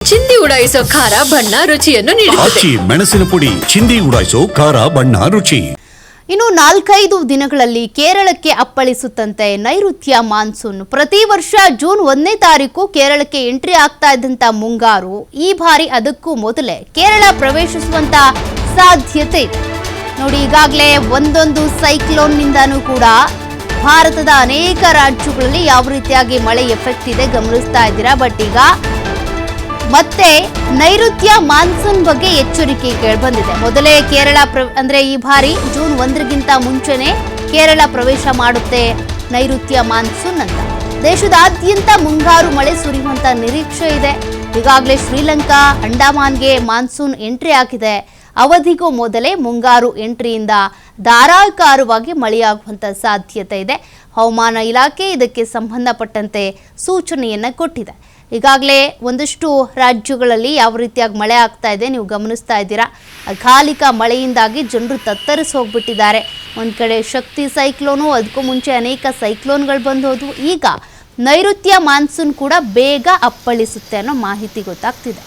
ಚಿಂದಿ ಉಡಾಯಿಸೋ ಖಾರ ಬಣ್ಣ ರುಚಿಯನ್ನು ನೀಡುತ್ತದೆ. ಮೆಣಸಿನ ಪುಡಿ ಚಿಂದಿ ಉಡಾಯಿಸೋ ಖಾರ ಬಣ್ಣ ರುಚಿ. ಇನ್ನು 4-5 ದಿನಗಳಲ್ಲಿ ಕೇರಳಕ್ಕೆ ಅಪ್ಪಳಿಸುತ್ತಂತೆ ನೈಋತ್ಯ ಮಾನ್ಸೂನ್. ಪ್ರತಿ ವರ್ಷ ಜೂನ್ 1ನೇ ತಾರೀಕು ಕೇರಳಕ್ಕೆ ಎಂಟ್ರಿ ಆಗ್ತಾ ಇದ್ದಂತ ಮುಂಗಾರು ಈ ಬಾರಿ ಅದಕ್ಕೂ ಮೊದಲೇ ಕೇರಳ ಪ್ರವೇಶಿಸುವಂತ ಸಾಧ್ಯತೆ ಇದೆ. ನೋಡಿ, ಈಗಾಗಲೇ ಒಂದೊಂದು ಸೈಕ್ಲೋನ್ನಿಂದನೂ ಕೂಡ ಭಾರತದ ಅನೇಕ ರಾಜ್ಯಗಳಲ್ಲಿ ಯಾವ ರೀತಿಯಾಗಿ ಮಳೆ ಎಫೆಕ್ಟ್ ಇದೆ ಗಮನಿಸ್ತಾ ಇದ್ದೀರಾ. ಬಟ್ ಈಗ ಮತ್ತೆ ನೈಋತ್ಯ ಮಾನ್ಸೂನ್ ಬಗ್ಗೆ ಎಚ್ಚರಿಕೆ ಕೇಳಿಬಂದಿದೆ. ಮೊದಲೇ ಕೇರಳ ಅಂದ್ರೆ ಈ ಬಾರಿ ಜೂನ್ 1ಗಿಂತ ಮುಂಚೆನೆ ಕೇರಳ ಪ್ರವೇಶ ಮಾಡುತ್ತೆ ನೈಋತ್ಯ ಮಾನ್ಸೂನ್ ಅಂತ. ದೇಶದಾದ್ಯಂತ ಮುಂಗಾರು ಮಳೆ ಸುರಿಯುವಂತ ನಿರೀಕ್ಷೆ ಇದೆ. ಈಗಾಗಲೇ ಶ್ರೀಲಂಕಾ, ಅಂಡಮಾನ್ಗೆ ಮಾನ್ಸೂನ್ ಎಂಟ್ರಿ ಆಗಿದೆ. ಅವಧಿಗೂ ಮೊದಲೇ ಮುಂಗಾರು ಎಂಟ್ರಿಯಿಂದ ಧಾರಾಕಾರವಾಗಿ ಮಳೆಯಾಗುವಂತ ಸಾಧ್ಯತೆ ಇದೆ. ಹವಾಮಾನ ಇಲಾಖೆ ಇದಕ್ಕೆ ಸಂಬಂಧಪಟ್ಟಂತೆ ಸೂಚನೆಯನ್ನ ಕೊಟ್ಟಿದೆ. ಈಗಾಗಲೇ ಒಂದಷ್ಟು ರಾಜ್ಯಗಳಲ್ಲಿ ಯಾವ ರೀತಿಯಾಗಿ ಮಳೆ ಆಗ್ತಾ ಇದೆ ನೀವು ಗಮನಿಸ್ತಾ ಇದ್ದೀರಾ. ಅಕಾಲಿಕ ಮಳೆಯಿಂದಾಗಿ ಜನರು ತತ್ತರಿಸಿ ಹೋಗ್ಬಿಟ್ಟಿದ್ದಾರೆ. ಒಂದು ಕಡೆ ಶಕ್ತಿ ಸೈಕ್ಲೋನು, ಅದಕ್ಕೂ ಮುಂಚೆ ಅನೇಕ ಸೈಕ್ಲೋನ್ಗಳು ಬಂದು ಹೋದವು. ಈಗ ನೈಋತ್ಯ ಮಾನ್ಸೂನ್ ಕೂಡ ಬೇಗ ಅಪ್ಪಳಿಸುತ್ತೆ ಅನ್ನೋ ಮಾಹಿತಿ ಗೊತ್ತಾಗ್ತಿದೆ.